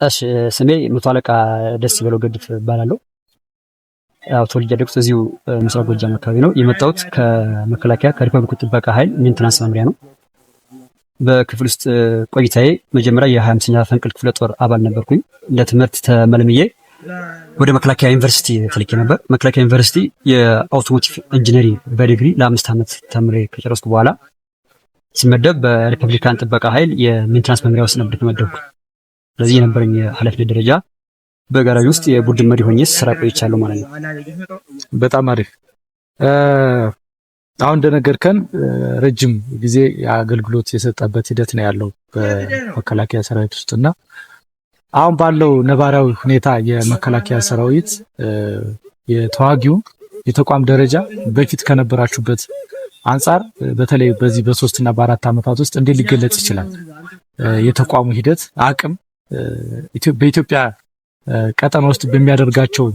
እሺ ስሜ መቶ አለቃ ደስ ይበለው ገድፍ እባላለሁ። ያው ተወልጄ ያደግኩት እዚሁ ምስራቅ ጎጃም አካባቢ ነው። የመጣሁት ከመከላከያ ከሪፐብሊኩ ጥበቃ ኃይል ሜንቴናንስ መምሪያ ነው። በክፍል ውስጥ ቆይታዬ መጀመሪያ የ25ኛ ፈንቅል ክፍለ ጦር አባል ነበርኩኝ። ለትምህርት ተመልምዬ ወደ መከላከያ ዩኒቨርሲቲ ተልኬ ነበር። መከላከያ ዩኒቨርሲቲ የአውቶሞቲቭ ኢንጂነሪንግ በዲግሪ ለ5 ዓመት ተምሬ ከጨረስኩ በኋላ ሲመደብ በሪፐብሊካን ጥበቃ ኃይል የሜንቴናንስ መምሪያ ውስጥ ነበር የተመደብኩት። ስለዚህ የነበረኝ ኃላፊነት ደረጃ በጋራጅ ውስጥ የቡድን መሪ ሆኜ ስራ ቆይቻለሁ ማለት ነው። በጣም አሪፍ። አሁን እንደነገርከን ረጅም ጊዜ አገልግሎት የሰጠበት ሂደት ነው ያለው በመከላከያ ሰራዊት ውስጥና አሁን ባለው ነባራዊ ሁኔታ የመከላከያ ሰራዊት የተዋጊው የተቋም ደረጃ በፊት ከነበራችሁበት አንፃር በተለይ በዚህ በ3 እና በ4 ዓመታት ውስጥ እንዴት ሊገለጽ ይችላል? የተቋሙ ሂደት አቅም በኢትዮጵያ ቀጠና ውስጥ በሚያደርጋቸው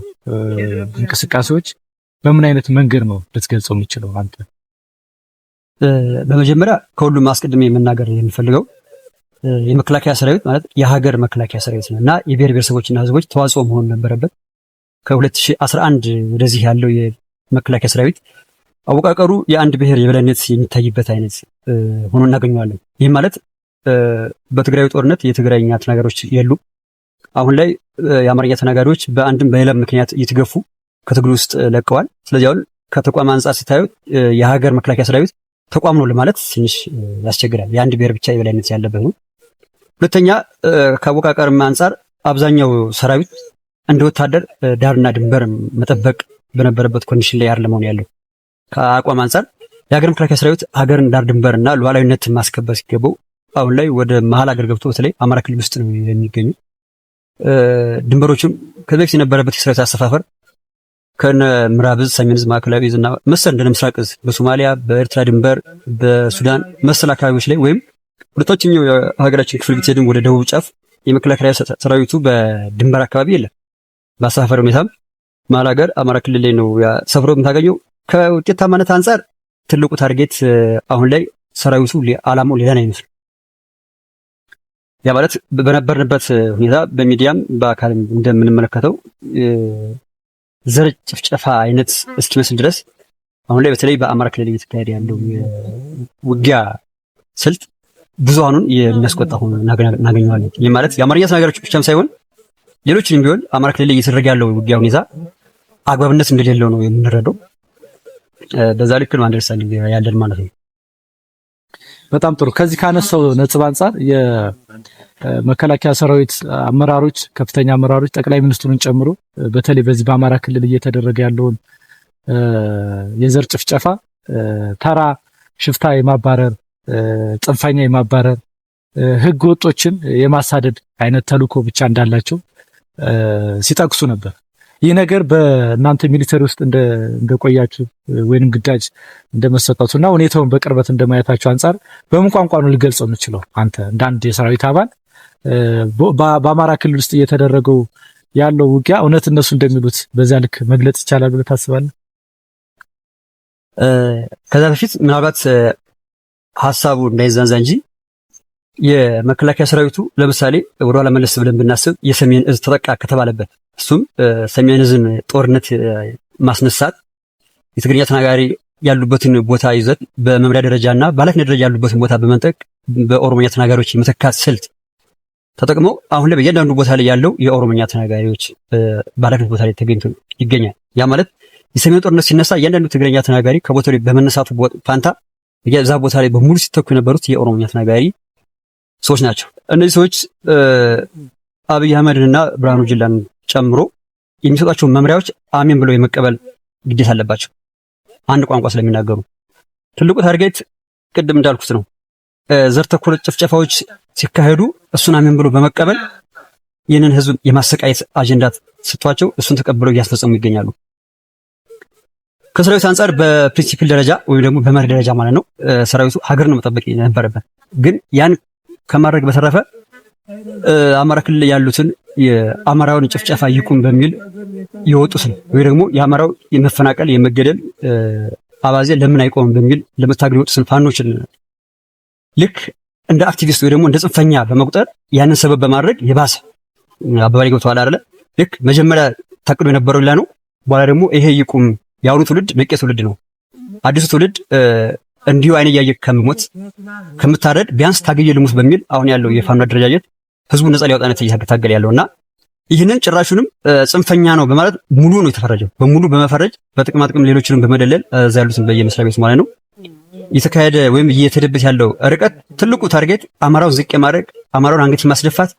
እንቅስቃሴዎች በምን አይነት መንገድ ነው ልትገልጸው የሚችለው አንተ? በመጀመሪያ ከሁሉም አስቀድሜ መናገር የምፈልገው የመከላከያ ሰራዊት ማለት የሀገር መከላከያ ሰራዊት ነው እና የብሔር ብሔረሰቦችና ሕዝቦች ተዋጽኦ መሆን ነበረበት። ከ2011 ወደዚህ ያለው የመከላከያ ሰራዊት አወቃቀሩ የአንድ ብሔር የበላይነት የሚታይበት አይነት ሆኖ እናገኘዋለን። ይህ ማለት በትግራይ ጦርነት የትግራይኛ ተናጋሪዎች የሉም። አሁን ላይ የአማርኛ ተናጋሪዎች በአንድም በሌላም ምክንያት እየተገፉ ከትግሉ ውስጥ ለቀዋል። ስለዚህ አሁን ከተቋም አንጻር ሲታዩ የሀገር መከላከያ ሰራዊት ተቋም ነው ለማለት ትንሽ ያስቸግራል። የአንድ ብሔር ብቻ የበላይነት ያለበት ነው። ሁለተኛ ከአወቃቀርም አንጻር አብዛኛው ሰራዊት እንደ ወታደር ዳርና ድንበር መጠበቅ በነበረበት ኮንዲሽን ላይ አይደለም ያለው። ከአቋም አንጻር የሀገር መከላከያ ሰራዊት ሀገርን ዳር ድንበርና ሉዓላዊነትን ማስከበር ሲገባው አሁን ላይ ወደ መሀል ሀገር ገብቶ በተለይ አማራ ክልል ውስጥ ነው የሚገኙ። ድንበሮቹም ከዚህ በፊት የነበረበት የሰራዊት አሰፋፈር ከነ ምዕራብ ዕዝ፣ ሰሜን ዕዝ፣ ማዕከላዊ ዕዝ እና መሰል እንደ ምስራቅ ዕዝ በሶማሊያ በኤርትራ ድንበር በሱዳን መሰል አካባቢዎች ላይ ወይም ሁለታችኛው የሀገራችን ክፍል ብትሄድም ወደ ደቡብ ጫፍ የመከላከያ ሰራዊቱ በድንበር አካባቢ የለም። በአሰፋፈር ሁኔታም መሀል ሀገር አማራ ክልል ላይ ነው ሰፍሮ የምታገኘው። ከውጤታማነት አንጻር ትልቁ ታርጌት አሁን ላይ ሰራዊቱ አላማው ሌላ ነው ይመስል ያ ማለት በነበርንበት ሁኔታ በሚዲያም በአካልም እንደምንመለከተው ዘር ጭፍጨፋ አይነት እስኪመስል ድረስ አሁን ላይ በተለይ በአማራ ክልል እየተካሄደ ያለው ውጊያ ስልት ብዙሃኑን የሚያስቆጣ ሆኖ እናገኘዋለን። ይህ ማለት የአማርኛ ተናጋሪዎች ብቻም ሳይሆን ሌሎችንም ቢሆን አማራ ክልል እየተደረገ ያለው ውጊያ ሁኔታ አግባብነት እንደሌለው ነው የምንረዳው። በዛ ልክ ነው አንደርስታንዲንግ ያለን ማለት ነው። በጣም ጥሩ። ከዚህ ካነሳው ነጥብ አንጻር የመከላከያ ሰራዊት አመራሮች፣ ከፍተኛ አመራሮች ጠቅላይ ሚኒስትሩን ጨምሮ በተለይ በዚህ በአማራ ክልል እየተደረገ ያለውን የዘር ጭፍጨፋ ተራ ሽፍታ የማባረር ጽንፈኛ የማባረር ህገ ወጦችን የማሳደድ አይነት ተልዕኮ ብቻ እንዳላቸው ሲጠቅሱ ነበር። ይህ ነገር በእናንተ ሚሊተሪ ውስጥ እንደቆያችሁ ወይንም ግዳጅ እንደመሰጠቱና ሁኔታውን በቅርበት እንደማየታችሁ አንጻር በምን ቋንቋ ነው ልገልጸው የምችለው? አንተ እንደ አንድ የሰራዊት አባል በአማራ ክልል ውስጥ እየተደረገው ያለው ውጊያ እውነት እነሱ እንደሚሉት በዚያ ልክ መግለጽ ይቻላል ብለህ ታስባለህ? ከዛ በፊት ምናልባት ሀሳቡ እንዳይዛንዛ እንጂ የመከላከያ ሰራዊቱ ለምሳሌ ወደኋላ መለስ ብለን ብናስብ የሰሜን ዕዝ ተጠቃ ከተባለበት እሱም ሰሜን ዕዝን ጦርነት ማስነሳት የትግርኛ ተናጋሪ ያሉበትን ቦታ ይዘት በመምሪያ ደረጃና በኃላፊነት ደረጃ ያሉበትን ቦታ በመንጠቅ በኦሮሞኛ ተናጋሪዎች የመተካት ስልት ተጠቅመው አሁን ላይ በእያንዳንዱ ቦታ ላይ ያለው የኦሮሞኛ ተናጋሪዎች በኃላፊነት ቦታ ላይ ተገኝቶ ይገኛል። ያ ማለት የሰሜን ጦርነት ሲነሳ እያንዳንዱ ትግርኛ ተናጋሪ ከቦታው ላይ በመነሳቱ ፋንታ እዛ ቦታ ላይ በሙሉ ሲተኩ የነበሩት የኦሮሞኛ ተናጋሪ ሰዎች ናቸው። እነዚህ ሰዎች አብይ አህመድንና ብርሃኑ ጁላን ጨምሮ የሚሰጧቸው መምሪያዎች አሜን ብለው የመቀበል ግዴታ አለባቸው፣ አንድ ቋንቋ ስለሚናገሩ። ትልቁ ታርጌት ቅድም እንዳልኩት ነው። ዘር ተኮር ጭፍጨፋዎች ሲካሄዱ እሱን አሜን ብሎ በመቀበል ይህንን ህዝብ የማሰቃየት አጀንዳ ሰጥቷቸው እሱን ተቀብለው እያስፈጸሙ ይገኛሉ። ከሰራዊት አንጻር በፕሪንሲፕል ደረጃ ወይም ደግሞ በመርህ ደረጃ ማለት ነው ሰራዊቱ ሀገር ነው መጠበቅ የነበረበት። ግን ያን ከማድረግ በተረፈ አማራ ክልል ያሉትን የአማራውን ጭፍጨፋ ይቁም በሚል የወጡት ነው ወይ ደግሞ የአማራው የመፈናቀል የመገደል አባዜ ለምን አይቆምም በሚል ለመታገል የወጡትን ፋኖችን ልክ እንደ አክቲቪስት ወይ ደግሞ እንደ ጽንፈኛ በመቁጠር ያንን ሰበብ በማድረግ የባሰ አባባሌ ገብቶሃል አይደለ? ልክ መጀመሪያ ታቅዶ የነበረው ሌላ ነው። በኋላ ደግሞ ይሄ ይቁም። የአሁኑ ትውልድ ነቄ ትውልድ ነው። አዲሱ ትውልድ እንዲሁ አይነ እያየ ከምሞት ከምታረድ ቢያንስ ታገየ ልሙት በሚል አሁን ያለው የፋኖ አደረጃጀት ህዝቡ ነፃ ሊያወጣነት እየታገለ ያለውና ይህንን ጭራሹንም ጽንፈኛ ነው በማለት ሙሉ ነው የተፈረጀው። በሙሉ በመፈረጅ በጥቅማ ጥቅም ሌሎችንም በመደለል እዛ ያሉትን በየመስሪያ ቤቱ ማለት ነው የተካሄደ ወይም እየተደበት ያለው ርቀት ትልቁ ታርጌት አማራውን ዝቅ የማድረግ አማራውን አንገት የማስደፋት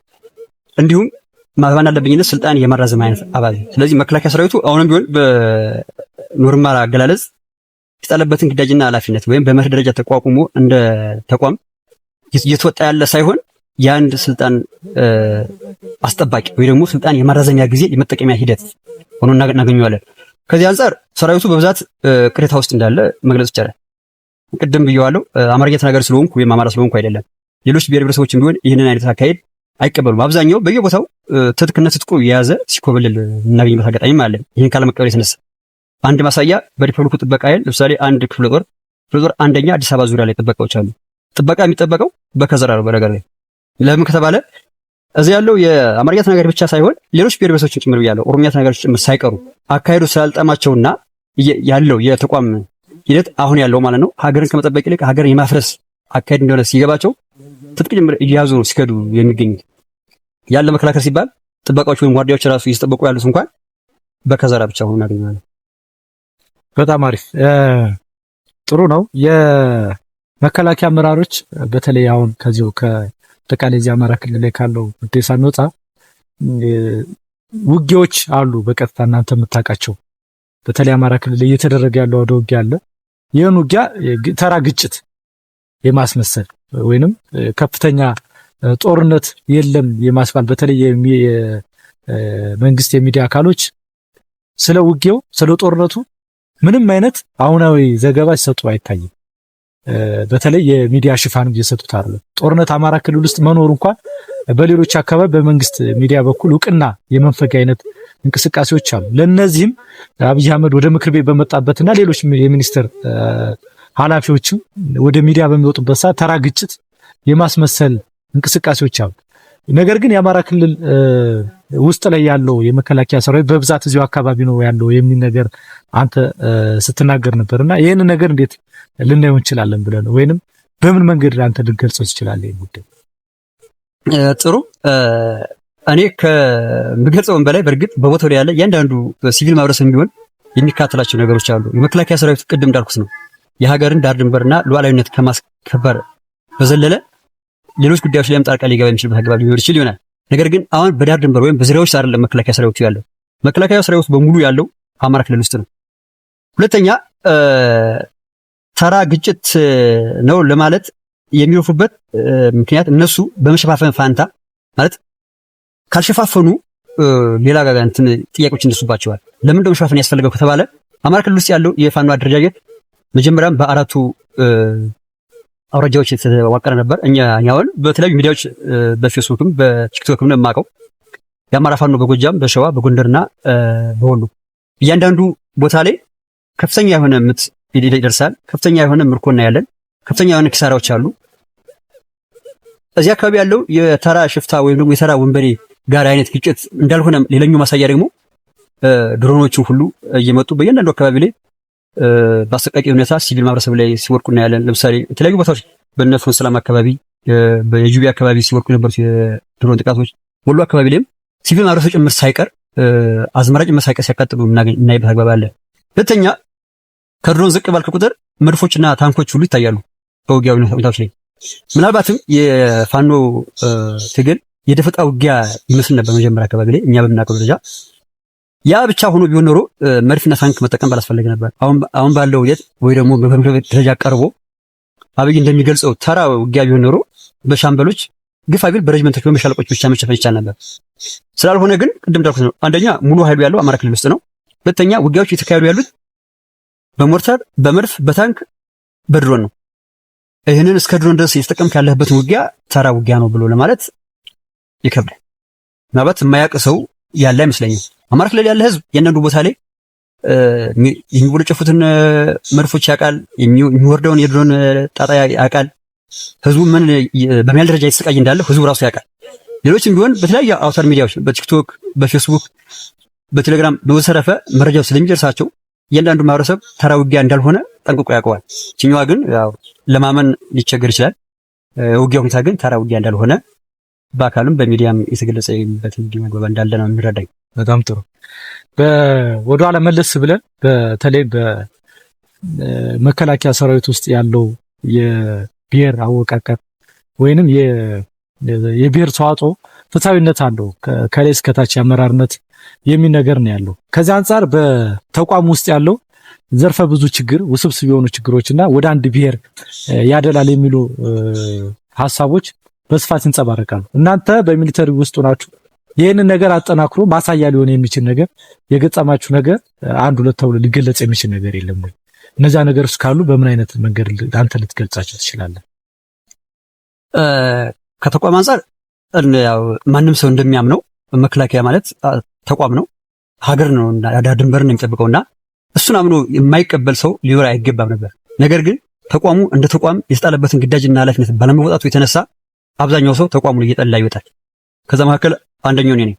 እንዲሁም ማባን አለብኝነት ስልጣን የማራዘም አይነት አባዜ። ስለዚህ መከላከያ ሰራዊቱ አሁንም ቢሆን በኖርማል አገላለጽ የተጣለበትን ግዳጅና ኃላፊነት ወይም በመርህ ደረጃ ተቋቁሞ እንደ ተቋም እየተወጣ ያለ ሳይሆን የአንድ ስልጣን አስጠባቂ ወይ ደግሞ ስልጣን የማራዘሚያ ጊዜ የመጠቀሚያ ሂደት ሆኖ እናገኘዋለን። ከዚህ አንጻር ሰራዊቱ በብዛት ቅሬታ ውስጥ እንዳለ መግለጽ ይቻላል። ቅድም ብየዋለሁ፣ አማርኛ ተናጋሪ ስለሆንኩ ወይም አማራ ስለሆንኩ አይደለም። ሌሎች ብሔር ብሔረሰቦችም ቢሆን ይህንን አይነት አካሄድ አይቀበሉም። አብዛኛው በየቦታው ትጥቁ የያዘ ሲኮበልል እናገኝበት አጋጣሚም አለ። ይህን ካለመቀበል የተነሳ አንድ ማሳያ በሪፐብሊኩ ጥበቃ ኃይል ለምሳሌ አንድ ክፍለ ጦር አንደኛ አዲስ አበባ ዙሪያ ላይ ጥበቃዎች አሉ። ጥበቃ የሚጠበቀው በከዘራ ነው። በነገር ላይ ለምን ከተባለ እዚህ ያለው የአማርኛ ተናጋሪ ብቻ ሳይሆን ሌሎች ብሔር ብሔረሰቦችን ጭምር ያለው ኦሮሚያ ተናጋሪዎች ጭምር ሳይቀሩ አካሄዱ ስላልጠማቸውና ያለው የተቋም ሂደት አሁን ያለው ማለት ነው ሀገርን ከመጠበቅ ይልቅ ሀገርን የማፍረስ አካሄድ እንደሆነ ሲገባቸው ትጥቅ ጭምር እየያዙ ነው ሲከዱ የሚገኙት። ያለ መከላከል ሲባል ጥበቃዎች ወይም ጓርዲያዎች ራሱ እየተጠበቁ ያሉት እንኳን በከዘራ ብቻ ሆኖ እናገኛለን። በጣም አሪፍ ጥሩ ነው። የመከላከያ አመራሮች በተለይ አሁን ከዚሁ ከአጠቃላይ እዚህ አማራ ክልል ላይ ካለው ጉዳይ ሳንወጣ ውጊያዎች አሉ በቀጥታ እናንተ የምታውቃቸው። በተለይ አማራ ክልል ላይ እየተደረገ ያለው አውደ ውጊያ አለ። ይህን ውጊያ ተራ ግጭት የማስመሰል ወይንም ከፍተኛ ጦርነት የለም የማስባል በተለይ የመንግስት የሚዲያ አካሎች ስለ ውጊያው ስለ ጦርነቱ ምንም አይነት አሁናዊ ዘገባ ሲሰጡ አይታይም። በተለይ የሚዲያ ሽፋን እየሰጡት አይደለም። ጦርነት አማራ ክልል ውስጥ መኖር እንኳን በሌሎች አካባቢ በመንግስት ሚዲያ በኩል እውቅና የመንፈግ አይነት እንቅስቃሴዎች አሉ። ለነዚህም አብይ አህመድ ወደ ምክር ቤት በመጣበትና ሌሎች የሚኒስትር ኃላፊዎችም ወደ ሚዲያ በሚወጡበት ሰዓት ተራ ግጭት የማስመሰል እንቅስቃሴዎች አሉ። ነገር ግን የአማራ ክልል ውስጥ ላይ ያለው የመከላከያ ሰራዊት በብዛት እዚሁ አካባቢ ነው ያለው የሚል ነገር አንተ ስትናገር ነበርና ይሄን ነገር እንዴት ልናየው እንችላለን ብለን ወይንም በምን መንገድ አንተ ልትገልጸው ትችላለህ? ጉዳይ ጥሩ። እኔ ከምገልጸውም በላይ በእርግጥ በቦታው ላይ ያለ እያንዳንዱ ሲቪል ማህበረሰብ ቢሆን የሚካተላቸው ነገሮች አሉ። የመከላከያ ሰራዊት ቅድም እንዳልኩት ነው የሀገርን ዳር ድንበርና ሉዓላዊነት ከማስከበር በዘለለ ሌሎች ጉዳዮች ላይም ጣልቃ ሊገባ የሚችልበት አግባብ ሊኖር ይችል ይሆናል። ነገር ግን አሁን በዳር ድንበር ወይም በዙሪያዎች አይደለም መከላከያ ሰራዊቱ ያለው። መከላከያ ሰራዊቱ በሙሉ ያለው አማራ ክልል ውስጥ ነው። ሁለተኛ ተራ ግጭት ነው ለማለት የሚወፉበት ምክንያት እነሱ በመሸፋፈን ፋንታ ማለት ካልሸፋፈኑ ሌላ ጋር እንትን ጥያቄዎች ይነሱባቸዋል። ለምን እንደው መሸፋፈን ያስፈልገው ከተባለ አማራ ክልል ውስጥ ያለው የፋኖ አደረጃጀት መጀመሪያም በአራቱ አውራጃዎች የተዋቀረ ነበር። እኛውን በተለያዩ ሚዲያዎች በፌስቡክም በቲክቶክም ነው የማውቀው። የአማራ ፋኖ በጎጃም፣ በሸዋ፣ በጎንደርና በወሎ እያንዳንዱ ቦታ ላይ ከፍተኛ የሆነ ምት ይደርሳል። ከፍተኛ የሆነ ምርኮና ያለን ከፍተኛ የሆነ ኪሳራዎች አሉ። እዚህ አካባቢ ያለው የተራ ሽፍታ ወይም ደግሞ የተራ ወንበሬ ጋር አይነት ግጭት እንዳልሆነ ሌላኛው ማሳያ ደግሞ ድሮኖቹ ሁሉ እየመጡ በእያንዳንዱ አካባቢ ላይ በአሰቃቂ ሁኔታ ሲቪል ማህበረሰብ ላይ ሲወርቁ እናያለን። ለምሳሌ የተለያዩ ቦታዎች በእነሱ ሰላም አካባቢ በዩቢ አካባቢ ሲወርቁ የነበሩት የድሮን ጥቃቶች ወሎ አካባቢ ላይም ሲቪል ማህበረሰብ ጭምር ሳይቀር አዝመራ ጭምር ሳይቀር ሲያቃጥሉ እናይበት አግባብ አለ። ሁለተኛ ከድሮን ዝቅ ባልክ ቁጥር መድፎችና ታንኮች ሁሉ ይታያሉ በውጊያ ሁኔታዎች ላይ። ምናልባትም የፋኖ ትግል የደፈጣ ውጊያ ይመስል ነበር መጀመሪያ አካባቢ ላይ እኛ በምናውቀው ደረጃ። ያ ብቻ ሆኖ ቢሆን ኖሮ መድፍና ታንክ መጠቀም ባላስፈለገ ነበር። አሁን ባለው ሂደት ወይ ደግሞ በምክር ቤት ደረጃ ቀርቦ አብይ እንደሚገልጸው ተራ ውጊያ ቢሆን ኖሮ በሻምበሎች ግፋ ቢል በሬጅመንቶች በመሻለቆች ብቻ መሸፈን ይቻል ነበር። ስላልሆነ ግን ቅድም እንዳልኩት ነው። አንደኛ ሙሉ ኃይሉ ያለው አማራ ክልል ውስጥ ነው። ሁለተኛ ውጊያዎች እየተካሄዱ ያሉት በሞርታር፣ በመድፍ፣ በታንክ፣ በድሮን ነው። ይህንን እስከ ድሮን ድረስ እየተጠቀምክ ያለህበትን ውጊያ ተራ ውጊያ ነው ብሎ ለማለት ይከብዳል። ምናልባት የማያውቅ ሰው ያለ አይመስለኝም። አማራ ክልል ያለ ህዝብ ያንዳንዱ ቦታ ላይ የሚወለጨፉትን መድፎች ያውቃል። የሚወርደውን የድሮን ጣጣ ያውቃል። ህዝቡ ምን በሚያል ደረጃ የተሰቃየ እንዳለ ህዝቡ ራሱ ያውቃል። ሌሎችም ቢሆን በተለያዩ አውታር ሚዲያዎች በቲክቶክ፣ በፌስቡክ፣ በቴሌግራም በወሰረፈ መረጃው ስለሚደርሳቸው እያንዳንዱ ማህበረሰብ ተራ ውጊያ እንዳልሆነ ጠንቅቆ ያውቀዋል። ችኛዋ ግን ያው ለማመን ሊቸገር ይችላል። ውጊያ ሁኔታ ግን ተራ ውጊያ እንዳልሆነ በአካልም በሚዲያም የተገለጸበት መግባባ እንዳለ ነው የሚረዳኝ። በጣም ጥሩ። ወደኋላ መለስ ብለን በተለይ በመከላከያ ሰራዊት ውስጥ ያለው የብሔር አወቃቀር ወይንም የብሔር ተዋጽኦ ፍትሃዊነት አለው ከላይ እስከታች የአመራርነት የሚል ነገር ነው ያለው። ከዚህ አንጻር በተቋም ውስጥ ያለው ዘርፈ ብዙ ችግር፣ ውስብስብ የሆኑ ችግሮችና ወደ አንድ ብሔር ያደላል የሚሉ ሀሳቦች በስፋት ይንጸባረቃሉ። እናንተ በሚሊተሪ ውስጥ ሆናችሁ ይህንን ነገር አጠናክሮ ማሳያ ሊሆን የሚችል ነገር የገጠማችሁ ነገር አንድ ሁለት ተብሎ ሊገለጽ የሚችል ነገር የለም ወይ? እነዚያ ነገሮች ካሉ በምን አይነት መንገድ አንተ ልትገልጻቸው ትችላለህ? ከተቋም አንጻር ያው ማንም ሰው እንደሚያምነው መከላከያ ማለት ተቋም ነው፣ ሀገር ነው፣ ድንበር ነው የሚጠብቀውና እሱን አምኖ የማይቀበል ሰው ሊኖር አይገባም ነበር። ነገር ግን ተቋሙ እንደ ተቋም የተጣለበትን ግዳጅና ኃላፊነት ባለመወጣቱ የተነሳ አብዛኛው ሰው ተቋሙን እየጠላ ይወጣል። ከዛ መካከል አንደኛው እኔ ነኝ።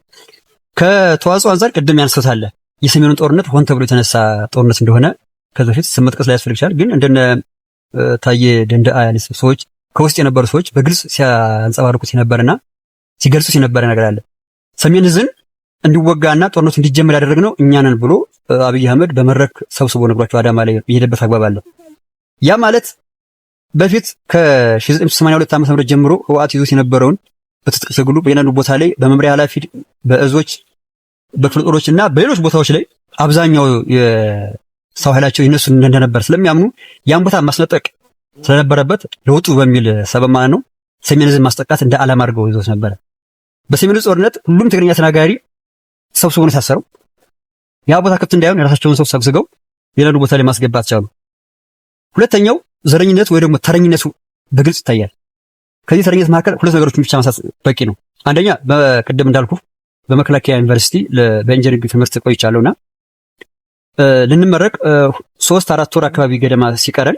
ከተዋጽኦ አንጻር ቅድም ያነሳሁት አለ የሰሜኑን ጦርነት ሆን ተብሎ የተነሳ ጦርነት እንደሆነ ከዚህ በፊት ስም መጥቀስ ላይ ያስፈልግ ይችላል። ግን እንደነ ታዬ ደንደአ ያሉት ሰዎች ከውስጥ የነበሩ ሰዎች በግልጽ ሲያንጸባርቁት የነበረና ሲገልጹት የነበረ ነገር አለ። ሰሜን ዕዝን እንዲወጋና ጦርነቱ እንዲጀመር ያደረግነው እኛ ነን ብሎ አብይ አህመድ በመድረክ ሰብስቦ ነግሯቸው አዳማ ላይ የሄደበት አግባብ አለ። ያ ማለት በፊት ከ1982 ዓ.ም ጀምሮ ህወሓት ይዞት የነበረውን በትጥቅ ትግሉ በእያንዳንዱ ቦታ ላይ በመምሪያ ኃላፊ በእዞች በክፍለ ጦሮችና በሌሎች ቦታዎች ላይ አብዛኛው የሰው ኃይላቸው ይነሱ እንደነበር ስለሚያምኑ ያን ቦታ ማስነጠቅ ስለነበረበት ለውጡ በሚል ሰበብ ማለት ነው ሰሜን ዕዝን ማስጠቃት እንደ ዓላማ አድርገው ይዞት ነበር። በሰሜን ዕዝ ጦርነት ሁሉም ትግርኛ ተናጋሪ ሰብስቦ ነው የታሰረው። ያ ቦታ ክፍት እንዳይሆን የራሳቸውን ሰው ሰብስበው የሌላ ቦታ ላይ ማስገባት ቻሉ። ሁለተኛው ዘረኝነት ወይ ደግሞ ተረኝነቱ በግልጽ ይታያል። ከዚህ ተረኝነት መካከል ሁለት ነገሮችን ብቻ ማንሳት በቂ ነው። አንደኛ በቅድም እንዳልኩ በመከላከያ ዩኒቨርሲቲ በኢንጂነሪንግ ትምህርት ቆይቻለሁና ልንመረቅ 3-4 ወር አካባቢ ገደማ ሲቀረን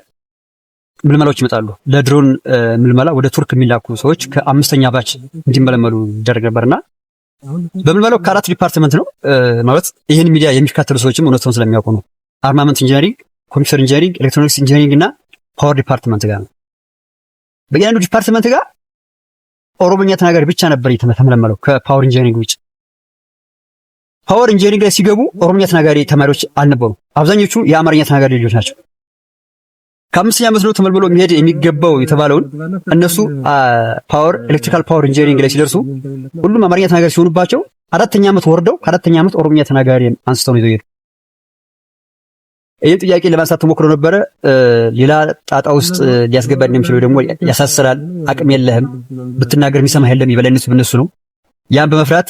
ምልመላዎች ይመጣሉ። ለድሮን ምልመላ ወደ ቱርክ የሚላኩ ሰዎች ከ5ኛ ባች እንዲመለመሉ ይደረግ ነበርና በምልመላው ከ4 ዲፓርትመንት ነው ማለት ይህን ሚዲያ የሚከታተሉ ሰዎችም እውነቱን ስለሚያውቁ ነው። አርማመንት ኢንጂነሪንግ፣ ኮምፒውተር ኢንጂነሪንግ፣ ኤሌክትሮኒክስ ኢንጂነሪንግ እና ፓወር ዲፓርትመንት ጋር ነው። በእያንዳንዱ ዲፓርትመንት ጋር ኦሮሞኛ ተናጋሪ ብቻ ነበር የተመለመለው ከፓወር ኢንጂነሪንግ ውጭ። ፓወር ኢንጂነሪንግ ላይ ሲገቡ ኦሮሞኛ ተናጋሪ ተማሪዎች አልነበሩ። አብዛኞቹ የአማርኛ ተናጋሪ ልጆች ናቸው። ከ5ኛ ዓመት ነው ተመልምሎ የሚሄድ የሚገባው የተባለውን እነሱ ፓወር ኤሌክትሪካል ፓወር ኢንጂነሪንግ ላይ ሲደርሱ ሁሉም አማርኛ ተናጋሪ ሲሆኑባቸው 4ኛ ዓመት ወርደው ከ4ኛ ዓመት ኦሮሞኛ ተናጋሪ አንስተው ነው ይዘው ሄዱ። ይህን ጥያቄ ለማንሳት ተሞክሮ ነበረ። ሌላ ጣጣ ውስጥ ሊያስገባ እንደሚችለው ደግሞ ያሳስራል። አቅም የለህም ብትናገር የሚሰማህ የለም፣ የበላይነቱ በእነሱ ነው። ያን በመፍራት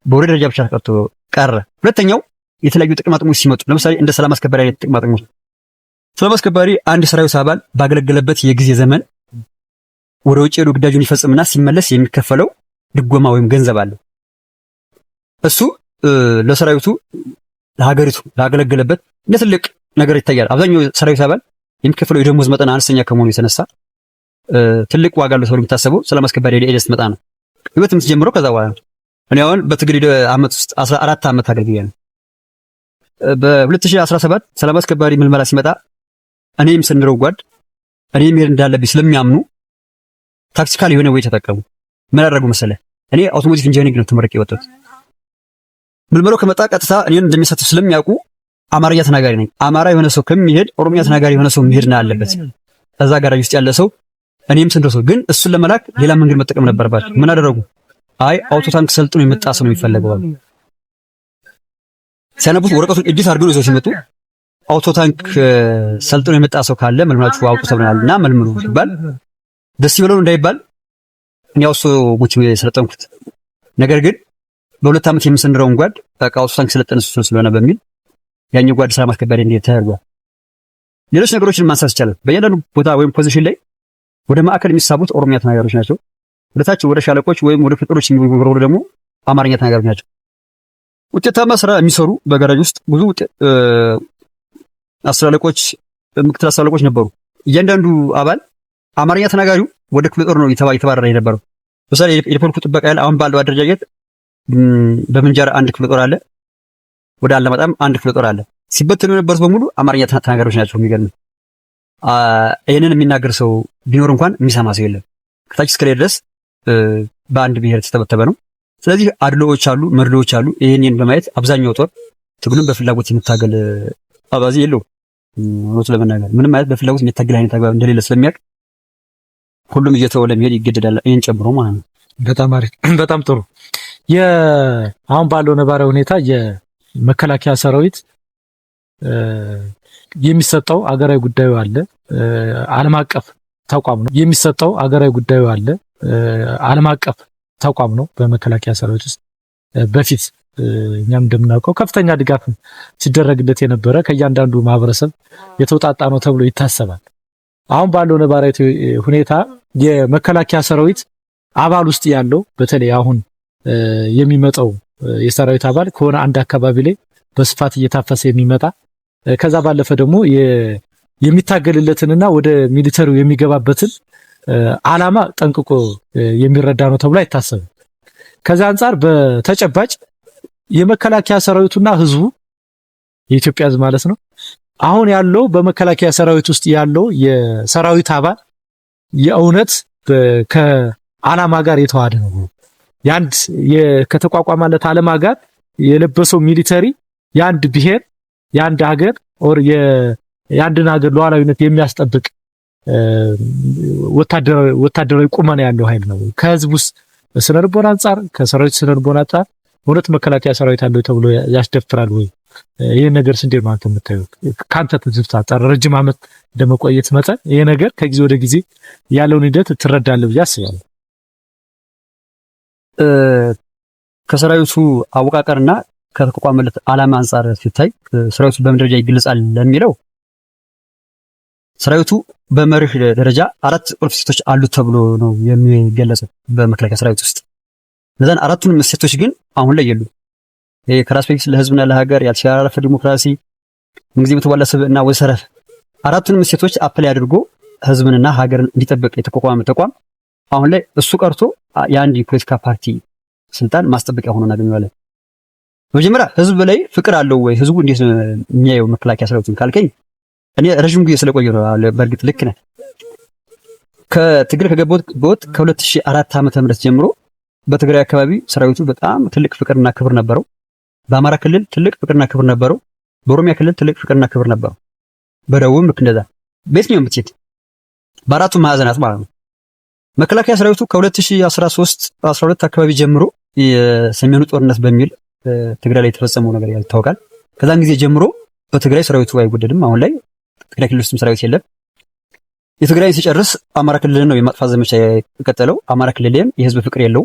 በወሬ ደረጃ ብቻ ተቀርቶ ቀረ። ሁለተኛው የተለያዩ ጥቅማ ጥቅሞች ሲመጡ ለምሳሌ እንደ ሰላም አስከባሪ አይነት ጥቅማ ጥቅሞች። ሰላም አስከባሪ አንድ ሰራዊት አባል ባገለገለበት የጊዜ ዘመን ወደ ውጭ ሄዶ ግዳጁን ይፈጽምና ሲመለስ የሚከፈለው ድጎማ ወይም ገንዘብ አለ። እሱ ለሰራዊቱ ለሀገሪቱ ላገለገለበት እንደ ትልቅ ነገር ይታያል። አብዛኛው ሰራዊት አባል የሚከፈለው የደሞዝ መጠን አነስተኛ ከመሆኑ የተነሳ ትልቅ ዋጋ አለው ተብሎ የሚታሰበው ሰላም አስከባሪ ለኤደስ መጣ ነው። ህይወት የምትጀምረው ከዛ በኋላ ነው። እኔ አሁን በትግል ዓመት ውስጥ 14 ዓመት አገልግያለሁ። በ2017 ሰላም አስከባሪ ምልመላ ሲመጣ እኔም ስንረው ጓድ እኔም መሄድ እንዳለብኝ ስለሚያምኑ ታክቲካል የሆነ ወይ ተጠቀሙ። ምን አደረጉ መሰለ? እኔ አውቶሞቲቭ ኢንጂነሪንግ ነው ተመረቄ የወጣሁት። ምልመላው ከመጣ ቀጥታ እኔን እንደሚሳተፍ ስለሚያውቁ አማርኛ ተናጋሪ ነኝ። አማራ የሆነ ሰው ከሚሄድ ኦሮሚያ ተናጋሪ የሆነ ሰው መሄድ ነው ያለበት። እዛ ጋራጅ ውስጥ ያለ ሰው እኔም ስንደርሰው ግን እሱን ለመላክ ሌላ መንገድ መጠቀም ነበረባቸው። ምን አደረጉ? አይ አውቶ ታንክ ሰልጥኖ የመጣ ሰው ነው የሚፈልገው አሉ። ሲያነቡት ወረቀቱን ኤዲት አድርገው ይዘው ሲመጡ አውቶ ታንክ ሰልጥኖ የመጣ ሰው ካለ መልምላችሁ አውጡ ተብለናልና መልምሉ ሲባል ደስ ይበለው እንዳይባል እኔ አውሶ ሙች የሰለጠንኩት ነገር ግን በ2 ዓመት የምሰንደረውን ጓድ በቃ አውቶ ታንክ ሰለጠነ ስለሆነ በሚል ያኛው ጓድ ሰላም አስከባሪ እንዴት ተደርጓል። ሌሎች ነገሮችን ማንሳት ይቻላል። በእያንዳንዱ ቦታ ወይም ፖዚሽን ላይ ወደ ማዕከል የሚሳቡት ኦሮሚያ ተናጋሪዎች ናቸው። ወደታች ወደ ሻለቆች ወይም ወደ ፍጥሮች የሚወረዱ ደግሞ አማርኛ ተናጋሪዎች ናቸው። ውጤታማ ስራ የሚሰሩ በጋራጅ ውስጥ ብዙ አስተላለቆች፣ ምክትል አስተላለቆች ነበሩ። እያንዳንዱ አባል አማርኛ ተናጋሪው ወደ ክፍለ ጦር ነው የተባረረ የነበረው። ለምሳሌ የፖለቲኩ ጥበቃ ያለ አሁን ባለው አደረጃጀት በምንጃር አንድ ክፍለ ጦር አለ፣ ወደ አላማጣም አንድ ክፍለ ጦር አለ። ሲበተኑ የነበሩት በሙሉ አማርኛ ተናጋሪዎች ናቸው። የሚገርም ይሄንን የሚናገር ሰው ቢኖር እንኳን የሚሰማ ሰው የለም። ከታች እስከ ላይ ድረስ በአንድ ብሔር የተተበተበ ነው። ስለዚህ አድሎዎች አሉ፣ መድሎዎች አሉ። ይሄንን በማየት አብዛኛው ጦር ትግሉን በፍላጎት የምታገል አባዜ የለውም። እውነቱ ለመናገር ምንም ማለት በፍላጎት የሚታገል አይነት አግባብ እንደሌለ ስለሚያውቅ ሁሉም እየተወ ለመሄድ ይገደዳል፣ ይሄን ጨምሮ ማለት ነው። በጣም አሪፍ፣ በጣም ጥሩ። አሁን ባለው ነባራዊ ሁኔታ የመከላከያ ሰራዊት የሚሰጠው አገራዊ ጉዳዩ አለ፣ ዓለም አቀፍ ተቋም ነው። የሚሰጠው አገራዊ ጉዳዩ አለ፣ ዓለም አቀፍ ተቋም ነው። በመከላከያ ሰራዊት ውስጥ በፊት እኛም እንደምናውቀው ከፍተኛ ድጋፍ ሲደረግለት የነበረ ከእያንዳንዱ ማህበረሰብ የተውጣጣ ነው ተብሎ ይታሰባል። አሁን ባለው ነባራዊ ሁኔታ የመከላከያ ሰራዊት አባል ውስጥ ያለው በተለይ አሁን የሚመጣው የሰራዊት አባል ከሆነ አንድ አካባቢ ላይ በስፋት እየታፈሰ የሚመጣ ከዛ ባለፈ ደግሞ የሚታገልለትንና ወደ ሚሊተሪው የሚገባበትን ዓላማ ጠንቅቆ የሚረዳ ነው ተብሎ አይታሰብም። ከዛ አንፃር በተጨባጭ የመከላከያ ሰራዊቱና ህዝቡ የኢትዮጵያ ህዝብ ማለት ነው አሁን ያለው በመከላከያ ሰራዊት ውስጥ ያለው የሰራዊት አባል የእውነት ከዓላማ ጋር የተዋሃደ ነው። ያንድ ከተቋቋመለት ዓላማ ጋር የለበሰው ሚሊተሪ ያንድ ብሔር ያንድ ሀገር ኦር ያንድን ሀገር ሉዓላዊነት የሚያስጠብቅ ወታደራዊ ቁመና ያለው ኃይል ነው። ከህዝቡስ ስነልቦና አንፃር ከሰራዊት ስነልቦና አንፃር እውነት መከላከያ ሰራዊት አለው ተብሎ ያስደፍራል ወይ? ይሄ ነገር እንዴት ነው አንተ የምታየው? ካንተ ትዝብት አንፃር ረጅም ዓመት እንደመቆየት መጠን ይሄ ነገር ከጊዜ ወደ ጊዜ ያለውን ሂደት ትረዳለህ ብዬ አስባለሁ። ከሰራዊቱ አወቃቀርና ከተቋቋመለት ዓላማ አንፃር ሲታይ ሰራዊቱ በምን ደረጃ ይገለጻል ለሚለው ሰራዊቱ በመርህ ደረጃ 4 ቁልፍ እሴቶች አሉት ተብሎ ነው የሚገለጸው በመከላከያ ሰራዊት ውስጥ። እነዛን አራቱንም እሴቶች ግን አሁን ላይ የሉም። ይሄ ከራስ በፊት ለህዝብና ለሀገር ያልተሸራረፈ ዲሞክራሲ፣ ምንጊዜም የተሟላ ስብዕና ወሰረፍ አራቱንም እሴቶች አፕላይ አድርጎ ህዝብንና ሀገርን እንዲጠብቅ የተቋቋመ ተቋም አሁን ላይ እሱ ቀርቶ የአንድ የፖለቲካ ፓርቲ ስልጣን ማስጠበቂያ ሆኖ እናገኘዋለን። በመጀመሪያ ህዝብ ላይ ፍቅር አለው ወይ? ህዝቡ እንዴት ነው የሚያየው መከላከያ ሰራዊቱን ካልከኝ እኔ ረጅም ጊዜ ስለቆየ ነው። በእርግጥ ልክ ነህ። ከትግል ከገባሁት ከ2004 ዓ.ም ጀምሮ በትግራይ አካባቢ ሰራዊቱ በጣም ትልቅ ፍቅርና ክብር ነበረው። በአማራ ክልል ትልቅ ፍቅርና ክብር ነበረው። በኦሮሚያ ክልል ትልቅ ፍቅርና ክብር ነበረው። በደቡብም ልክ እንደዛ። በየትኛውም ብትሄድ በአራቱ ማዕዘናት ማለት ነው። መከላከያ ሰራዊቱ ከ2013-12 አካባቢ ጀምሮ የሰሜኑ ጦርነት በሚል ትግራይ ላይ የተፈጸመው ነገር ያልታወቃል። ከዛን ጊዜ ጀምሮ በትግራይ ሰራዊቱ አይወደድም። አሁን ላይ ትግራይ ክልል ውስጥም ሰራዊት የለም። የትግራይን ሲጨርስ አማራ ክልልን ነው የማጥፋት ዘመቻ የቀጠለው። አማራ ክልልም የህዝብ ፍቅር የለው።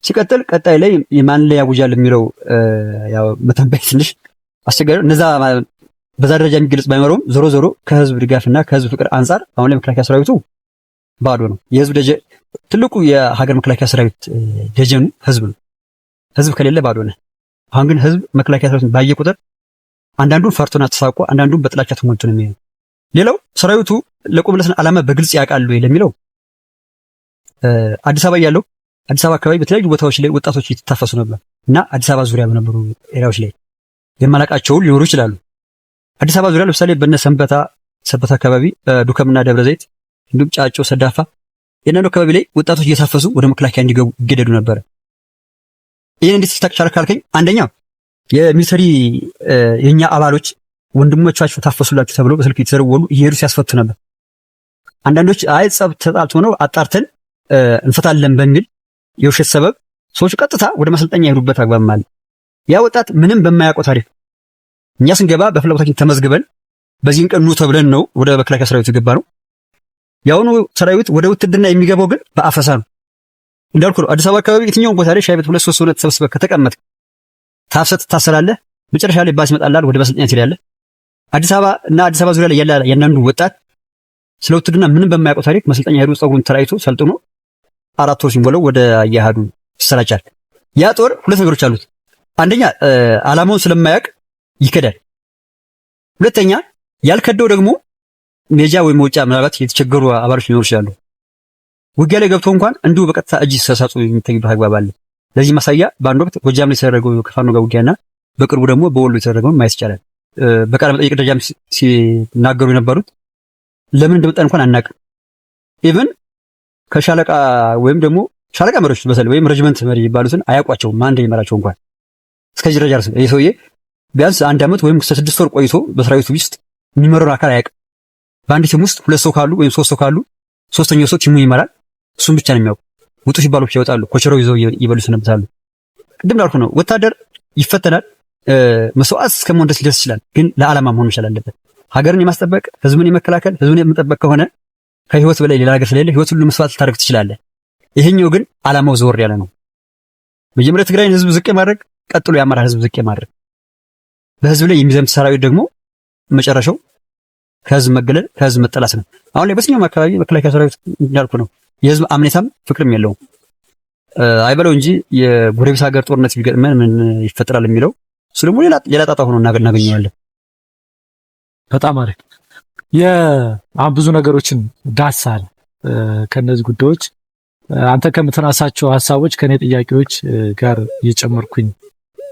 ሲቀጥል ቀጣይ ላይ የማን ላይ ያውጃል የሚለው ያው መተንበይ ትንሽ አስቸጋሪ። እነዛ በዛ ደረጃ የሚገልጽ ባይኖርም ዞሮ ዞሮ ከህዝብ ድጋፍና ከህዝብ ፍቅር አንፃር አሁን ላይ መከላከያ ሰራዊቱ ባዶ ነው። የህዝብ ትልቁ የሀገር መከላከያ ሰራዊት ደጀኑ ህዝብ ነው። ህዝብ ከሌለ ባዶ ነው። አሁን ግን ህዝብ መከላከያ ሰራዊትን ባየ ቁጥር አንዳንዱን ፈርቶና ተሳቆ አንዳንዱን በጥላቻ ተሞልቶ ነው የሚሄደው። ሌላው ሰራዊቱ ለቆመለትን ዓላማ በግልጽ ያውቃል ወይ ለሚለው አዲስ አበባ ያለው አዲስ አበባ አካባቢ በተለያዩ ቦታዎች ላይ ወጣቶች እየተታፈሱ ነበር እና አዲስ አበባ ዙሪያ በነበሩ ኤሪያዎች ላይ የማላቃቸው ሊኖሩ ይችላሉ። አዲስ አበባ ዙሪያ ለምሳሌ በእነ ሰንበታ አካባቢ ዱከምና ደብረ ዘይት እንዲሁም ጫጮ ሰዳፋ የነዶ አካባቢ ላይ ወጣቶች እየታፈሱ ወደ መከላከያ እንዲገቡ ይገደዱ ነበር። ይሄን እንዴት ተታክቻለ ካልከኝ አንደኛ የሚሊተሪ የኛ አባሎች ወንድሞቻቸው ታፈሱላችሁ ተብሎ በስልክ የተደወሉ እየሄዱ ሲያስፈቱ ነበር። አንዳንዶች አይ ጸብ ተጣልቶ ነው አጣርተን እንፈታለን በሚል የውሸት ሰበብ ሰዎች ቀጥታ ወደ ማሰልጠኛ ይሄዱበት አግባብ ማለት። ያ ወጣት ምንም በማያውቀው ታሪክ እኛ ስንገባ በፍላጎታችን ተመዝግበን በዚህን ቀን ኑ ተብለን ነው ወደ መከላከያ ሰራዊት የገባ ነው። ያውኑ ሰራዊት ወደ ውትድርና የሚገባው ግን በአፈሳ ነው። እንዳልኩ ነው አዲስ አበባ አካባቢ የትኛውን ቦታ ላይ ሻይ ቤት 2-3 ሆነ ተሰብስበህ ከተቀመጥክ ታፍሰት ታሰላለህ። መጨረሻ ላይ ባስ ይመጣልሃል፣ ወደ ማሰልጠኛ ትሄዳለህ። አዲስ አበባ እና አዲስ አበባ ዙሪያ ላይ ያለ ያንዳንዱ ወጣት ስለ ውትድርና ምንም በማያውቀው ታሪክ ማሰልጠኛ ሄዶ ጸጉሩን ተራይቶ ሰልጥኖ 4 ወር ሲሞላው ወደ አያሃዱ ይሰራጫል። ያ ጦር ሁለት ነገሮች አሉት። አንደኛ ዓላማውን ስለማያውቅ ይከዳል። ሁለተኛ ያልከደው ደግሞ ሜጃ ወይ መውጫ ምናልባት የተቸገሩ አባሎች ሊኖሩ ይችላሉ። ውጊያ ላይ ገብቶ እንኳን እንዲሁ በቀጥታ እጅ ሲሰሳጡ የሚታዩበት አግባብ አለ። ለዚህ ማሳያ በአንድ ወቅት ጎጃም ላይ የተደረገው ከፋኖ ጋር ውጊያና በቅርቡ ደግሞ በወሎ የተደረገው ማየት ይቻላል። በቃለ መጠይቅ ደረጃም ሲናገሩ የነበሩት ለምን እንደመጣን እንኳን አናውቅም። ኢቭን ከሻለቃ ወይም ደግሞ ሻለቃ መሪዎች በተለይ ወይም ሬጅመንት መሪ ይባሉትን አያውቋቸውም። ማን እንደሚመራቸው እንኳን እስከዚህ ደረጃ ድረስ ይሄ ሰውዬ ቢያንስ 1 ዓመት ወይም 6 ወር ቆይቶ በሰራዊቱ ውስጥ የሚመራውን አካል አያውቅም። በአንድ ቲም ውስጥ 2 ሰው ካሉ ወይም 3 ሰው ካሉ ሶስተኛው ሰው ቲሙን ይመራል። እሱም ብቻ ነው የሚያውቁ። ውጡ ሲባሉ ብቻ ይወጣሉ። ኮቸሮ ይዘው ይበሉ ሰነብታሉ። ቅድም እንዳልኩ ነው ወታደር ይፈተናል። መስዋዕት እስከመሆን ድረስ ሊደርስ ይችላል። ግን ለዓላማ መሆን መቻል አለበት። ሀገርን የማስጠበቅ ህዝብን የመከላከል ህዝብን የመጠበቅ ከሆነ ከህይወት በላይ ሌላ ነገር ስለሌለ ህይወት ሁሉ መስዋዕት ልታደርግ ትችላለህ። ይሄኛው ግን ዓላማው ዘወር ያለ ነው። መጀመሪያ ትግራይን ህዝብ ዝቅ ማድረግ፣ ቀጥሎ የአማራ ህዝብ ዝቅ ማድረግ። በህዝብ ላይ የሚዘምት ሰራዊት ደግሞ መጨረሻው ከህዝብ መገለል፣ ከህዝብ መጠላት ነው። አሁን ላይ በስኛውም አካባቢ መከላከያ ሰራዊት እንዳልኩ ነው የህዝብ አምኔታም ፍቅርም የለውም። አይበለው እንጂ የጎረቤት ሀገር ጦርነት ቢገጥመን ምን ይፈጠራል የሚለው እሱ ደግሞ ሌላ ጣጣ ሆኖ እናገኘዋለን። በጣም አሪፍ። አሁን ብዙ ነገሮችን ዳሳል። ከነዚህ ጉዳዮች አንተ ከምትናሳቸው ሀሳቦች ከኔ ጥያቄዎች ጋር እየጨመርኩኝ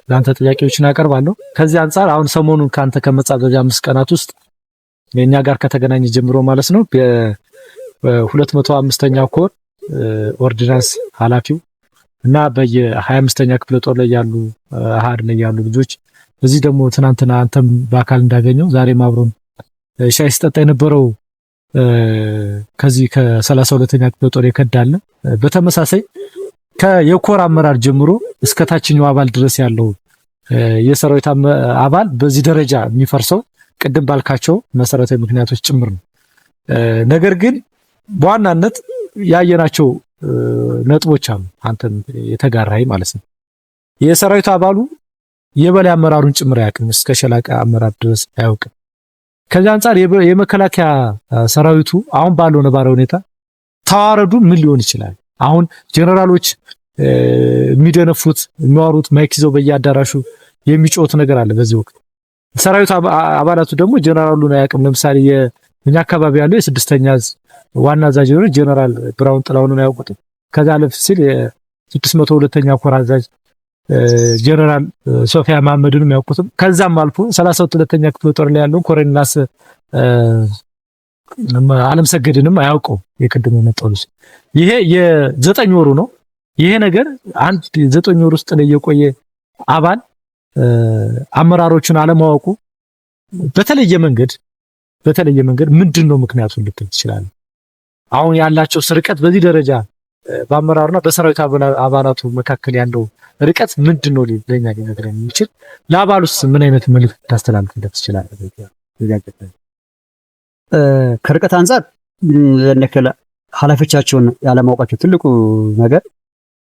ለአንተ ጥያቄዎችን አቀርባለሁ። ከዚህ አንጻር አሁን ሰሞኑን ካንተ ከመጻደጃ 5 ቀናት ውስጥ የኛ ጋር ከተገናኘ ጀምሮ ማለት ነው በ205ኛው ኮር ኦርዲናንስ ኃላፊው እና በየ25ኛ ክፍለ ጦር ላይ ያሉ አሃድ ላይ ያሉ ልጆች እዚህ ደግሞ ትናንትና አንተም በአካል እንዳገኘው ዛሬም አብሮን ሻይ ሲጠጣ የነበረው ከዚህ ከ32ኛ ክፍለ ጦር የከዳለ በተመሳሳይ ከየኮር አመራር ጀምሮ እስከ ታችኛው አባል ድረስ ያለው የሰራዊት አባል በዚህ ደረጃ የሚፈርሰው ቅድም ባልካቸው መሰረታዊ ምክንያቶች ጭምር ነው። ነገር ግን በዋናነት ያየናቸው ነጥቦች አሉ። አንተም የተጋራይ ማለት ነው። የሰራዊት አባሉ የበላይ አመራሩን ጭምር አያውቅም፣ እስከ ሸለቃ አመራር ድረስ አያውቅም። ከዚህ አንጻር የመከላከያ ሰራዊቱ አሁን ባለው ነባራዊ ሁኔታ ተዋረዱ ምን ሊሆን ይችላል? አሁን ጀነራሎች የሚደነፉት የሚዋሩት ማይክ ይዘው በየአዳራሹ የሚጮት ነገር አለ። በዚህ ወቅት ሰራዊቱ አባላቱ ደግሞ ጀነራሉን አያውቅም። ለምሳሌ የኛ አካባቢ ያለው የ6ኛ ዋና አዛዥ ጀነራል ብራውን ጥላውንን አያውቁትም። ከዛ አለፍ ሲል የ602ኛ ኮር አዛዥ ጀነራል ሶፊያ መሐመድንም አያውቁትም። ከዛም አልፎ 32ኛ ክፍለ ጦር ላይ ያለው ኮሎኔል ዓለም ሰገድንም አያውቀው። የቅድም የመጣው ይሄ የ9 ወሩ ነው። ይሄ ነገር አንድ 9 ወር ውስጥ ላይ የቆየ አባል አመራሮችን አለማወቁ በተለየ መንገድ ምንድነው ምክንያቱ ልትል ትችላለህ? አሁን ያላቸው ርቀት በዚህ ደረጃ በአመራሩና በሰራዊት አባላቱ መካከል ያለው ርቀት ምንድነው ለኛ ሊነግረን የሚችል? ለአባሉስ ምን አይነት መልእክት ታስተላልፍለት ትችላለህ? ከርቀት አንፃር ለነከለ ኃላፊዎቻቸውን ያለማወቃቸው ትልቁ ነገር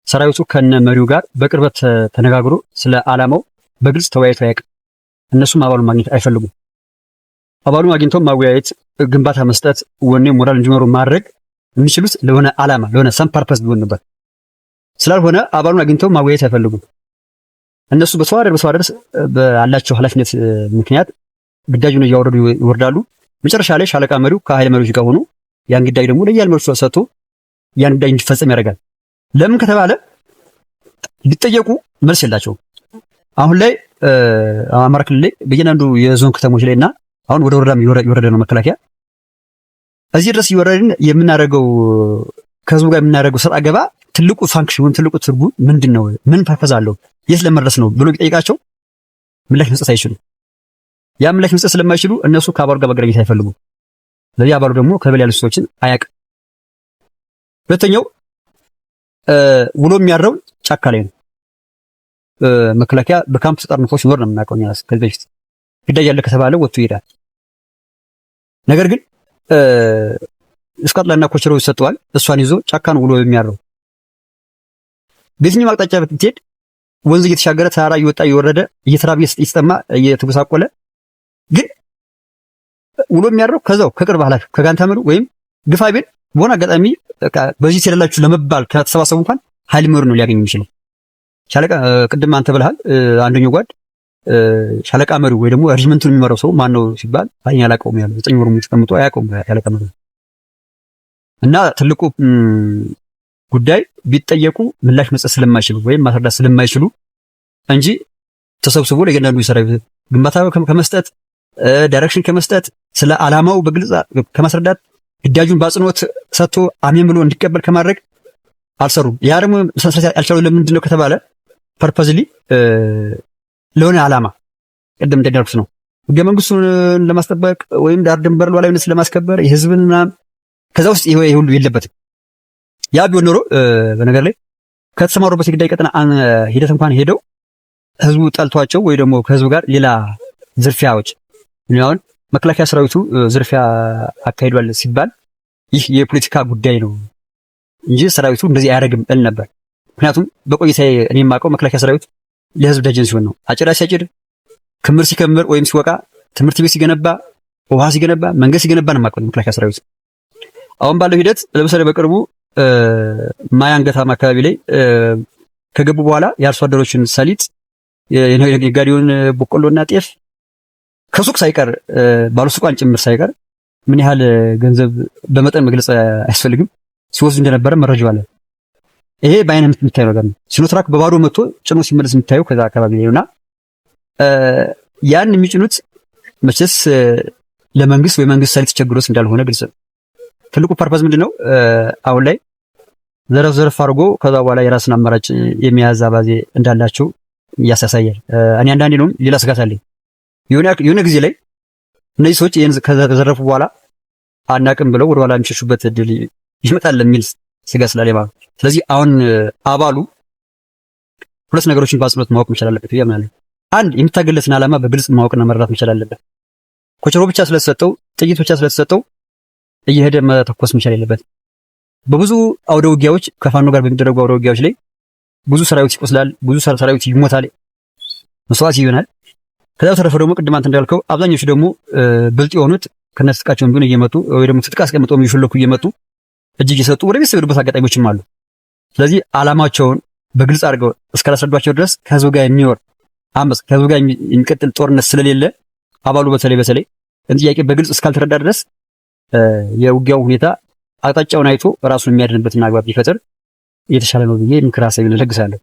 ሰራዊቱ ከነ መሪው ጋር በቅርበት ተነጋግሮ ስለ ዓላማው በግልጽ ተወያይቶ ያውቅ። እነሱም አባሉን ማግኘት አይፈልጉም። አባሉን አግኝተው ማወያየት፣ ግንባታ መስጠት፣ ወኔ ሞራል እንዲኖሩ ማድረግ የሚችሉት ለሆነ ዓላማ ለሆነ ሰም ፐርፐስ ቢሆን ነበር። ስላልሆነ አባሉን አግኝተው ማወያየት አይፈልጉም። እነሱ በተዋረድ ባላቸው ኃላፊነት ምክንያት ግዳጁን እያወረዱ ይወርዳሉ። መጨረሻ ላይ ሻለቃ መሪው ከኃይል መሪዎች ጋር ሆኖ ያን ግዳጅ ደግሞ ለያል መሪዎች ሰጥቶ ያን ግዳጅ እንዲፈጸም ያደርጋል። ለምን ከተባለ ቢጠየቁ መልስ የላቸውም። አሁን ላይ አማራ ክልል ላይ በየአንዱ የዞን ከተሞች ላይና አሁን ወደ ወረዳም እየወረደ ነው መከላከያ። እዚህ ድረስ እየወረድን የምናደርገው ከህዝቡ ጋር የምናደርገው ሰጣ ገባ ትልቁ ፋንክሽን ወይም ትልቁ ትርጉም ምንድነው? ምን ፐርፐዝ አለው? የት ለመድረስ ነው ብሎ ቢጠይቃቸው ምላሽ መስጠት አይችሉም። ያ ምላሽ መስጠት ስለማይችሉ እነሱ ከአባሉ ጋር መገናኘት አይፈልጉም። ስለዚህ አባሉ ደግሞ ከበላይ ያሉ ሰዎችን አያውቅም። ሁለተኛው ውሎ የሚያድረው ጫካ ላይ ነው። መከላከያ በካምፕ ተጠርንፎ ሲኖር ነው የምናውቀው እኛ። ከዚህ በፊት ግዳጅ ያለ ከተባለ ወጥቶ ይሄዳል። ነገር ግን እስካትላና ኮቸሮ ይሰጠዋል። እሷን ይዞ ጫካን ውሎ የሚያድረው በየትኛው አቅጣጫ ብትሄድ ወንዝ እየተሻገረ ተራራ እየወጣ እየወረደ እየተራበ እየተጠማ እየተጎሳቆለ ግን ውሎ የሚያድረው ከዛው ከቅርብ ኃላፊ ከጋንታ መሪው ወይም ግፋ ቢል በሆነ አጋጣሚ በዚህ ሲላላችሁ ለመባል ከተሰባሰቡ እንኳን ኃይል መሪ ነው ሊያገኝ የሚችለው። ሻለቃ ቅድም አንተ ብለሃል። አንደኛው ጓድ ሻለቃ መሪው ወይ ደግሞ ሬጅመንቱን የሚመራው ሰው ማን ነው ሲባል አይኛ አላውቀውም ያለው 9 ወር ሙሉ ተቀምጦ አያውቀውም ሻለቃ መሪው። እና ትልቁ ጉዳይ ቢጠየቁ ምላሽ መስጠት ስለማይችሉ ወይም ማስረዳት ስለማይችሉ እንጂ ተሰብስቦ ለእያንዳንዱ የሰራዊት ግንባታ ከመስጠት ዳይሬክሽን ከመስጠት ስለ ዓላማው በግልጽ ከማስረዳት ግዳጁን በአጽንኦት ሰጥቶ አሜን ብሎ እንዲቀበል ከማድረግ አልሰሩም። ያ ደግሞ ያልቻሉ ለምንድን ነው ከተባለ ፐርፐዝሊ ለሆነ ዓላማ ቅድም እንደደረኩት ነው ህገ መንግስቱን ለማስጠበቅ ወይም ዳር ድንበር ሉዓላዊነት ለማስከበር የህዝብን ምናምን ከዛ ውስጥ ይሄ ሁሉ የለበትም። ያ ቢሆን ኖሮ በነገር ላይ ከተሰማሩበት የግዳይ ቀጠና ሂደት እንኳን ሄደው ህዝቡ ጠልቷቸው ወይ ደግሞ ከህዝቡ ጋር ሌላ ዝርፊያዎች አሁን መከላከያ ሰራዊቱ ዝርፊያ አካሂዷል ሲባል ይህ የፖለቲካ ጉዳይ ነው እንጂ ሰራዊቱ እንደዚህ አያደርግም እል ነበር። ምክንያቱም በቆይታዬ እኔ የማውቀው መከላከያ ሰራዊት ለህዝብ ደጀን ሲሆን ነው። አጨዳ ሲያጭድ፣ ክምር ሲከምር ወይም ሲወቃ፣ ትምህርት ቤት ሲገነባ፣ ውሃ ሲገነባ፣ መንገድ ሲገነባ ነው የማውቀው መከላከያ ሰራዊት። አሁን ባለው ሂደት ለምሳሌ በቅርቡ ማያንገታማ አካባቢ ላይ ከገቡ በኋላ የአርሶ አደሮችን ሰሊጥ የነጋዴውን በቆሎና ጤፍ ከሱቅ ሳይቀር ባለ ሱቋን ጭምር ሳይቀር ምን ያህል ገንዘብ በመጠን መግለጽ አያስፈልግም ሲወስዱ እንደነበረ መረጃው አለ። ይሄ በአይነት የምታየው ነገር ነው። ሲኖትራክ በባዶ መጥቶ ጭኖ ሲመለስ የምታየው ከዛ አካባቢ ነውና ያን የሚጭኑት መቼስ ለመንግስት ወይ መንግስት ሰሊጥ ቸግሮስ እንዳልሆነ ግልጽ ነው። ትልቁ ፐርፐዝ ምንድነው? አሁን ላይ ዘረፍ አድርጎ ከዛ በኋላ የራስን አማራጭ የሚያዝ አባዜ እንዳላቸው ያሳያል። እኔ አንዳንዴ ነው ሌላ ስጋት አለኝ። የሆነ ጊዜ ላይ እነዚህ ሰዎች ይሄን ከዘረፉ በኋላ አናቅም ብለው ወደ ኋላ የሚሸሹበት እድል ይመጣል የሚል ስጋት ስላለኝ ማለት። ስለዚህ አሁን አባሉ ሁለት ነገሮችን በአጽንኦት ማወቅ መቻል አለበት ብዬ አምናለሁ። አንድ የሚታገለትን ዓላማ በግልጽ ማወቅና መረዳት መቻል አለበት። ኮቸሮ ብቻ ስለተሰጠው ጥይት ብቻ ስለተሰጠው እየሄደ መተኮስ መቻል የለበት። በብዙ አውደ ውጊያዎች ከፋኖ ጋር በሚደረጉ አውደ ውጊያዎች ላይ ብዙ ሰራዊት ይቆስላል፣ ብዙ ሰራዊት ይሞታል፣ መስዋዕት ይሆናል። ከዛው ተረፈ ደግሞ ቅድም አንተ እንዳልከው አብዛኞቹ ደግሞ ብልጥ የሆኑት ከነስጥቃቸውን ቢሆን እየመጡ ወይ ደግሞ ትጥቅ አስቀምጠው የሚሾለኩ እየመጡ እጅ እየሰጡ ወደ ቤት ሲሄዱበት አጋጣሚዎችም አሉ። ስለዚህ ዓላማቸውን በግልጽ አድርገው እስካላስረዷቸው ድረስ ከህዝቡ ጋር የሚኖር አመጽ ከህዝቡ ጋር የሚቀጥል ጦርነት ስለሌለ አባሉ በተለይ ጥያቄ በግልጽ እስካልተረዳ ድረስ የውጊያው ሁኔታ አቅጣጫውን አይቶ ራሱን የሚያድንበትን አግባብ ቢፈጥር የተሻለ ነው ብዬ ምክር ሀሳቤን እለግሳለሁ።